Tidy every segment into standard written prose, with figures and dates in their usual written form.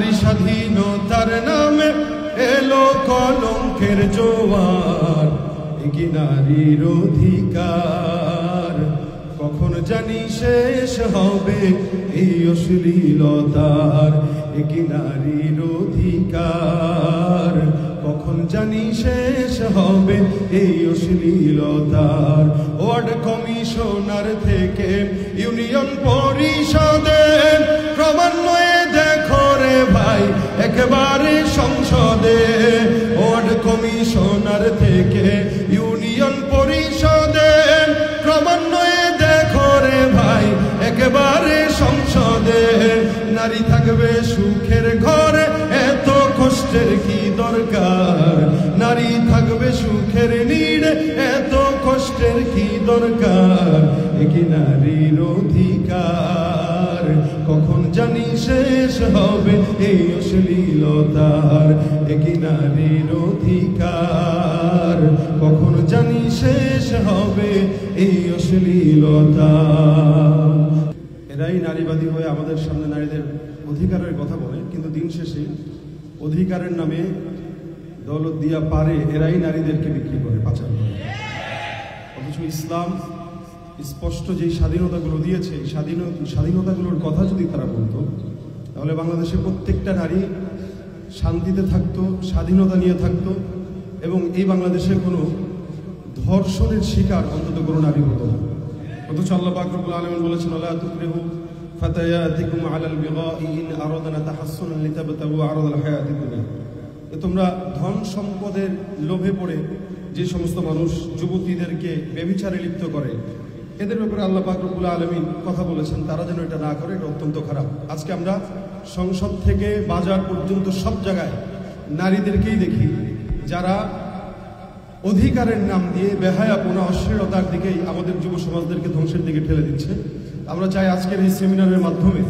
নারী স্বাধীনতার নামে এলো কলঙ্কের জোয়ার, কি নারীর অধিকার কখন জানি শেষ হবে এই অশ্লীলতার, কি নারীর অধিকার কখন জানি শেষ হবে এই অশ্লীলতার। ওয়ার্ড কমিশনার থেকে ইউনিয়ন পরিষদে ক্রমান্বয়ে দেখো রে ভাই একেবারে সংসদে, ওয়ার্ড কমিশনার থেকে ইউনিয়ন পরিষদে ক্রমান্বয়ে দেখো রে ভাই একেবারে সংসদে। নারী থাকবে সুখের ঘরে এত কষ্টের কি দরকার, নারী থাকবে সুখের নীড়ে এত কষ্টের কি দরকার, কি নারীর অধিকার কখন জানি শেষ হবে এই অশ্লীলতার, কি নারীর অধিকার কখন জানি শেষ হবে এই অশ্লীলতার। এরাই নারীবাদী হয়ে আমাদের সামনে নারীদের অধিকারের কথা বলে, কিন্তু দিন শেষে অধিকারের নামে দৌলত দিয়া পারে এরাই নারীদেরকে বিক্রি করে, পাচার করে। অথচ ইসলাম স্পষ্ট যেই স্বাধীনতাগুলো দিয়েছে এই স্বাধীনতাগুলোর কথা যদি তারা বলতো তাহলে বাংলাদেশে প্রত্যেকটা নারী শান্তিতে থাকতো, স্বাধীনতা নিয়ে থাকতো, এবং এই বাংলাদেশে কোনো ধর্ষণের শিকার অন্তত কোনো নারী হতো না। অথচ আল্লাহ পাক রব্বুল আলামিন বলেছেন, লা তুকরিহু ফাতায়াতিকুম আলাল বিগাই ইন আরাদনা তাহাসসুনান লিতাবতাগু আরাদাল হায়াতিদ দুনিয়া। তোমরা ধন সম্পদের লোভে পড়ে যে সমস্ত মানুষ যুবতীদেরকে ব্যভিচারে লিপ্ত করে, এদের ব্যাপারে আল্লাহ পাক রব্বুল আলামিন কথা বলেছেন তারা যেন এটা না করে, এটা অত্যন্ত খারাপ। আজকে আমরা সংসদ থেকে বাজার পর্যন্ত সব জায়গায় নারীদেরকেই দেখি যারা অধিকারের নাম দিয়ে বেহায়াপনা অশ্লীলতার দিকেই আমাদের যুব সমাজদেরকে ধ্বংসের দিকে ঠেলে দিচ্ছে। আমরা চাই আজকের এই সেমিনারের মাধ্যমে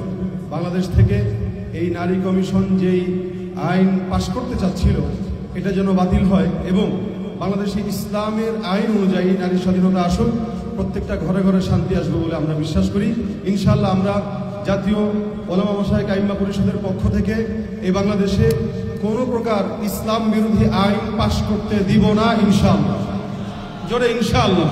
বাংলাদেশ থেকে এই নারী কমিশন যেই আইন পাশ করতে চাচ্ছিল এটা যেন বাতিল হয়, এবং বাংলাদেশে ইসলামের আইন অনুযায়ী নারী স্বাধীনতা আসুক, প্রত্যেকটা ঘরে ঘরে শান্তি আসবে বলে আমরা বিশ্বাস করি। ইনশাআল্লাহ আমরা জাতীয় ওলামা মাশায়েখ আইম্মা পরিষদের পক্ষ থেকে এই বাংলাদেশে কোনো প্রকার ইসলাম বিরোধী আইন পাশ করতে দিব না ইনশাআল্লাহ। জোরে ইনশাআল্লাহ।